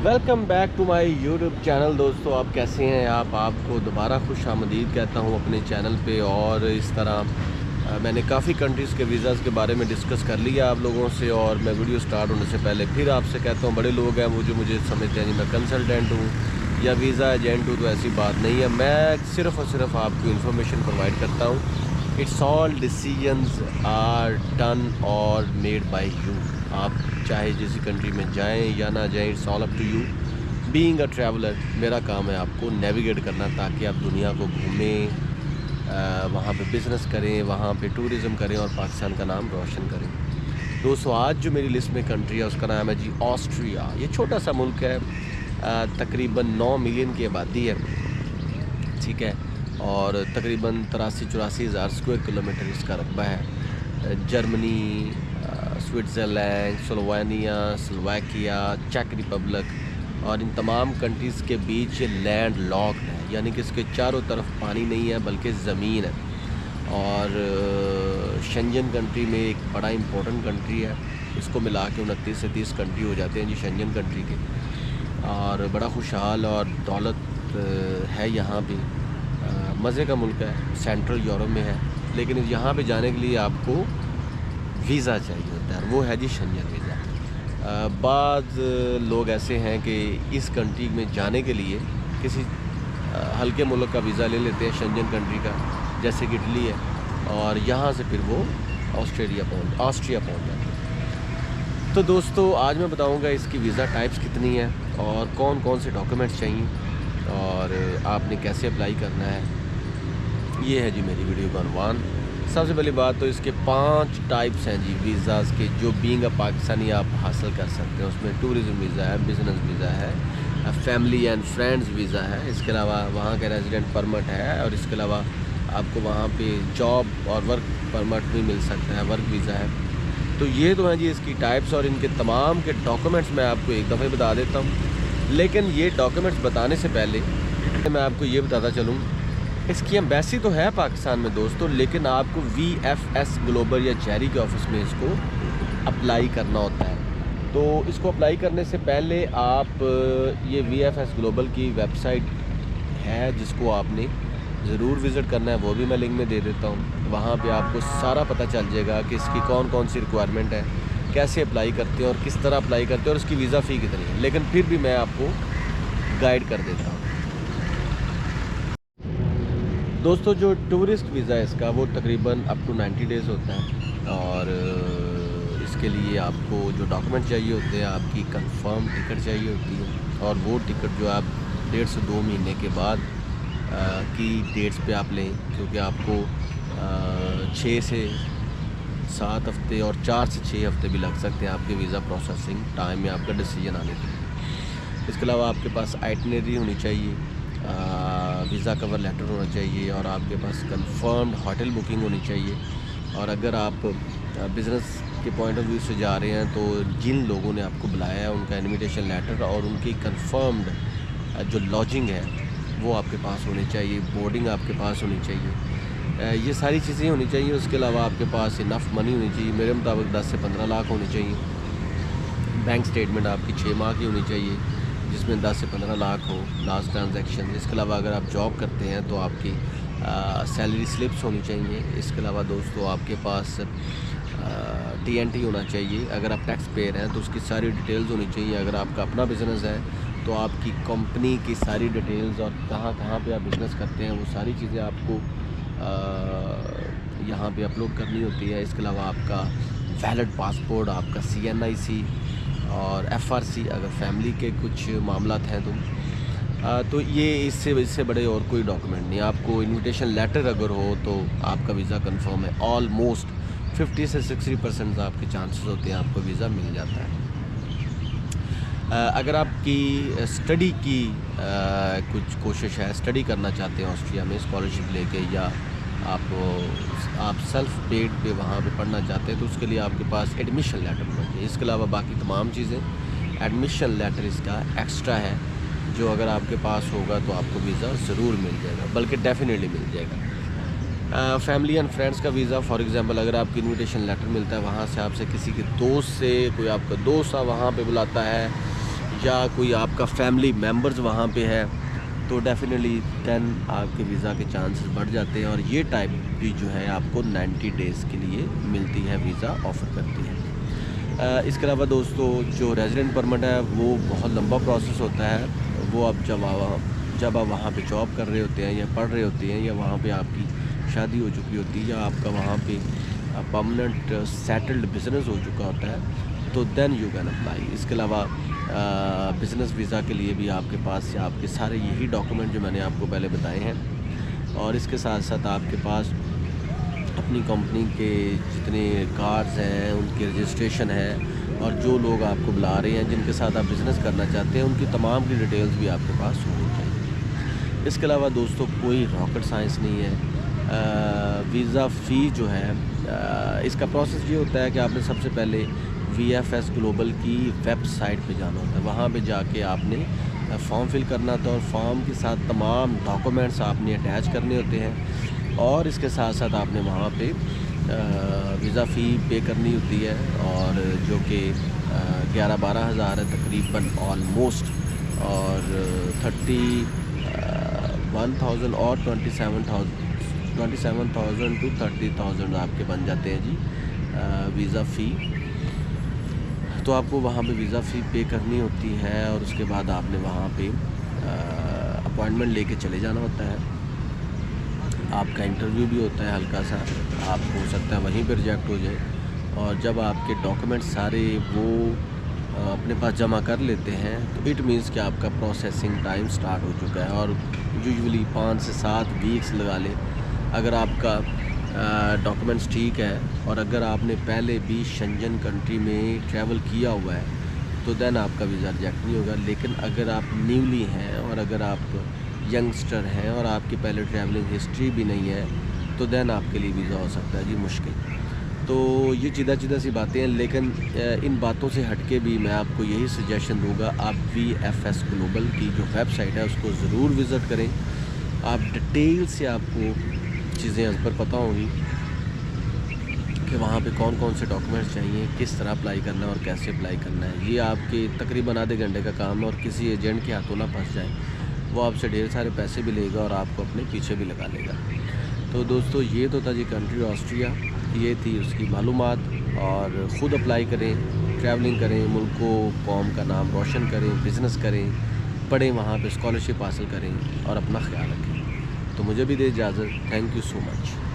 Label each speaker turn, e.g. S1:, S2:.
S1: Welcome back to my YouTube channel. दोस्तों आप कैसे हैं? आपको दोबारा खुश आमदीद कहता हूं अपने चैनल पे। और इस तरह मैंने काफ़ी कंट्रीज़ के वीज़ाज़ के बारे में डिस्कस कर लिया आप लोगों से। और मैं वीडियो स्टार्ट होने से पहले फिर आपसे कहता हूं, बड़े लोग हैं वो जो मुझे समझते हैं जी मैं कंसल्टेंट हूँ या वीज़ा एजेंट हूँ, तो ऐसी बात नहीं है। मैं सिर्फ़ और सिर्फ आपको इन्फॉर्मेशन प्रोवाइड करता हूँ। It's all decisions are done और मेड बाय यू। आप चाहे जिस कंट्री में जाएं या ना जाएं, it's all up to you. Being a traveller मेरा काम है आपको नेविगेट करना, ताकि आप दुनिया को घूमें, वहाँ पे बिज़नेस करें, वहाँ पे टूरिज़म करें और पाकिस्तान का नाम रोशन करें। दोस्तों आज जो मेरी लिस्ट में कंट्री है उसका नाम है जी ऑस्ट्रिया। ये छोटा सा मुल्क है, तकरीबन 9 मिलियन की आबादी है, ठीक है। और तकरीबन 83-84 हज़ार स्क्वायर किलोमीटर इसका रकबा है। जर्मनी, स्विट्ज़रलैंड, स्लोवेनिया, स्लोवाकिया, चेक रिपब्लिक और इन तमाम कंट्रीज़ के बीच लैंड लॉक्ड है, यानी कि इसके चारों तरफ पानी नहीं है बल्कि ज़मीन है। और शेंजन कंट्री में एक बड़ा इम्पोर्टेंट कंट्री है, इसको मिला के 29 से 30 कंट्री हो जाते हैं जी शेंजन कंट्री के। और बड़ा खुशहाल और दौलत है यहाँ भी। मज़े का मुल्क है, सेंट्रल यूरोप में है, लेकिन यहाँ पे जाने के लिए आपको वीज़ा चाहिए होता है, वो है जी शेंजन वीज़ा। बाद लोग ऐसे हैं कि इस कंट्री में जाने के लिए किसी हल्के मुल्क का वीज़ा ले लेते हैं शेंजन कंट्री का, जैसे कि इटली है, और यहाँ से फिर वो ऑस्ट्रिया पहुँच जाते हैं। तो दोस्तों आज मैं बताऊँगा इसकी वीज़ा टाइप्स कितनी है और कौन कौन से डॉक्यूमेंट्स चाहिए और आपने कैसे अप्लाई करना है। ये है जी मेरी वीडियो का अनवान। सबसे पहली बात तो इसके 5 टाइप्स हैं जी वीज़ाज़ के, जो बीइंग अ पाकिस्तानी आप हासिल कर सकते हैं। उसमें टूरिज़म वीज़ा है, बिज़नेस वीज़ा है, फैमिली एंड फ्रेंड्स वीज़ा है, इसके अलावा वहाँ का रेजिडेंट परमिट है, और इसके अलावा आपको वहाँ पे जॉब और वर्क परमिट भी मिल सकता है, वर्क वीज़ा है। तो ये तो हैं जी इसकी टाइप्स, और इनके तमाम के डॉक्यूमेंट्स मैं आपको एक दफ़े बता देता हूँ। लेकिन ये डॉक्यूमेंट्स बताने से पहले मैं आपको ये बताता चलूँ, इसकी एम्बेसी तो है पाकिस्तान में दोस्तों, लेकिन आपको VFS ग्लोबल या चेरी के ऑफिस में इसको अप्लाई करना होता है। तो इसको अप्लाई करने से पहले आप ये VFS ग्लोबल की वेबसाइट है जिसको आपने ज़रूर विज़िट करना है, वो भी मैं लिंक में दे देता हूँ। वहाँ पे आपको सारा पता चल जाएगा कि इसकी कौन कौन सी रिक्वायरमेंट है, कैसे अप्लाई करते हैं और किस तरह अप्लाई करते हैं और इसकी वीज़ा फ़ी कितनी है। लेकिन फिर भी मैं आपको गाइड कर देता हूँ। दोस्तों जो टूरिस्ट वीज़ा है इसका वो तकरीबन अप टू 90 डेज़ होता है। और इसके लिए आपको जो डॉक्यूमेंट चाहिए होते हैं, आपकी कंफर्म टिकट चाहिए होती है, और वो टिकट जो आप 1.5 से 2 महीने के बाद की डेट्स पे आप लें, क्योंकि आपको 6 से 7 हफ़्ते और 4 से 6 हफ़्ते भी लग सकते हैं आपके वीज़ा प्रोसेसिंग टाइम में आपका डिसीजन आने के लिए। इसके अलावा आपके पास आइटनरी होनी चाहिए, वीज़ा कवर लेटर होना चाहिए, और आपके पास कंफर्म्ड होटल बुकिंग होनी चाहिए। और अगर आप बिज़नेस के पॉइंट ऑफ व्यू से जा रहे हैं तो जिन लोगों ने आपको बुलाया है उनका इनविटेशन लेटर और उनकी कंफर्म्ड जो लॉजिंग है वो आपके पास होनी चाहिए, बोर्डिंग आपके पास होनी चाहिए, ये सारी चीज़ें होनी चाहिए। उसके अलावा आपके पास इनफ मनी होनी चाहिए, मेरे मुताबिक 10 से 15 लाख होनी चाहिए। बैंक स्टेटमेंट आपकी 6 माह की होनी चाहिए जिसमें 10 से 15 लाख हो लास्ट ट्रांजैक्शन। इसके अलावा अगर आप जॉब करते हैं तो आपकी सैलरी स्लिप्स होनी चाहिए। इसके अलावा दोस्तों आपके पास TNT होना चाहिए। अगर आप टैक्स पेयर हैं तो उसकी सारी डिटेल्स होनी चाहिए। अगर आपका अपना बिज़नेस है तो आपकी कंपनी की सारी डिटेल्स और कहाँ कहाँ पे आप बिज़नेस करते हैं वो सारी चीज़ें आपको यहाँ पे अपलोड करनी होती है। इसके अलावा आपका वैलिड पासपोर्ट, आपका CNIC और FRC अगर फैमिली के कुछ मामलात हैं तो ये इससे बड़े और कोई डॉक्यूमेंट नहीं। आपको इनविटेशन लेटर अगर हो तो आपका वीज़ा कंफर्म है। ऑलमोस्ट 50 से 60% आपके चांसेस होते हैं आपको वीज़ा मिल जाता है। अगर आपकी स्टडी की कुछ कोशिश है, स्टडी करना चाहते हैं ऑस्ट्रिया में स्कॉलरशिप लेके, या आप सेल्फ पेड पे वहाँ पे पढ़ना चाहते हैं, तो उसके लिए आपके पास एडमिशन लेटर होना चाहिए। इसके अलावा बाकी तमाम चीज़ें, एडमिशन लेटर इसका एक्स्ट्रा है, जो अगर आपके पास होगा तो आपको वीज़ा ज़रूर मिल जाएगा, बल्कि डेफिनेटली मिल जाएगा। फैमिली एंड फ्रेंड्स का वीज़ा, फॉर एग्ज़ाम्पल अगर आपको इनविटेशन लेटर मिलता है वहाँ से, आपसे किसी के दोस्त से, कोई आपका दोस्त वहाँ पे बुलाता है, या कोई आपका फैमिली मेम्बर्स वहाँ पे है, तो डेफिनेटली दैन आपके वीज़ा के चांसेस बढ़ जाते हैं। और ये टाइप भी जो है आपको 90 डेज़ के लिए मिलती है, वीज़ा ऑफ़र करती है। इसके अलावा दोस्तों जो रेजिडेंट परमिट है वो बहुत लंबा प्रोसेस होता है। वो अब जब आप वहाँ पे जॉब कर रहे होते हैं या पढ़ रहे होते हैं, या वहाँ पे आपकी शादी हो चुकी होती है, या आपका वहाँ पे परमानेंट सेटल्ड बिज़नेस हो चुका होता है, तो देन यू कैन अप्लाई। इसके अलावा बिज़नेस वीज़ा के लिए भी आपके पास आपके सारे यही डॉक्यूमेंट जो मैंने आपको पहले बताए हैं, और इसके साथ साथ आपके पास अपनी कंपनी के जितने कार्ड्स हैं उनकी रजिस्ट्रेशन है, और जो लोग आपको बुला रहे हैं जिनके साथ आप बिज़नेस करना चाहते हैं उनकी तमाम की डिटेल्स भी आपके पास होनी चाहिए। इसके अलावा दोस्तों कोई रॉकेट साइंस नहीं है। वीज़ा फ़ी जो है इसका प्रोसेस ये होता है कि आपने सबसे पहले VFS ग्लोबल की वेबसाइट पे जाना होता है। वहाँ पे जाके आपने फॉर्म फिल करना होता है, और फॉर्म के साथ तमाम डॉक्यूमेंट्स आपने अटैच करने होते हैं, और इसके साथ साथ आपने वहाँ पे वीज़ा फ़ी पे करनी होती है, और जो कि 11-12 हज़ार है तकरीबन ऑलमोस्ट, और 31,000 और 27,000 टू 30,000 आपके बन जाते हैं जी वीज़ा फ़ी। तो आपको वहाँ पे वीज़ा फ़ी पे करनी होती है, और उसके बाद आपने वहाँ पे अपॉइंटमेंट लेके चले जाना होता है। आपका इंटरव्यू भी होता है हल्का सा, आप हो सकता है वहीं पे रिजेक्ट हो जाए, और जब आपके डॉक्यूमेंट सारे वो अपने पास जमा कर लेते हैं, तो इट मीन्स कि आपका प्रोसेसिंग टाइम स्टार्ट हो चुका है, और यूजुअली 5 से 7 वीक्स लगा लें अगर आपका डॉक्यूमेंट्स ठीक है, और अगर आपने पहले भी शेंजन कंट्री में ट्रैवल किया हुआ है, तो देन आपका वीज़ा रिजेक्ट नहीं होगा। लेकिन अगर आप न्यूली हैं, और अगर आप यंगस्टर हैं, और आपकी पहले ट्रैवलिंग हिस्ट्री भी नहीं है, तो देन आपके लिए वीज़ा हो सकता है जी मुश्किल। तो ये सीधा सी बातें हैं, लेकिन इन बातों से हटके भी मैं आपको यही सजेशन दूंगा, आप VFS ग्लोबल की जो वेबसाइट है उसको ज़रूर विज़िट करें। आप डिटेल से आपको चीज़ें इस पर पता होंगी कि वहाँ पे कौन कौन से डॉक्यूमेंट्स चाहिए, किस तरह अप्लाई करना है और कैसे अप्लाई करना है। ये आपके तकरीबन आधे घंटे का काम है, और किसी एजेंट के हाथों ना फंस जाए, वो आपसे ढेर सारे पैसे भी लेगा और आपको अपने पीछे भी लगा लेगा। तो दोस्तों ये तो था जी कंट्री ऑस्ट्रिया, ये थी उसकी मालूमात। और ख़ुद अप्लाई करें, ट्रैवलिंग करें, मुल्क को कौम का नाम रोशन करें, बिज़नेस करें, पढ़ें, वहाँ पे स्कॉलरशिप हासिल करें, और अपना ख्याल रखें। तो मुझे भी दे इजाज़त। Thank you so much.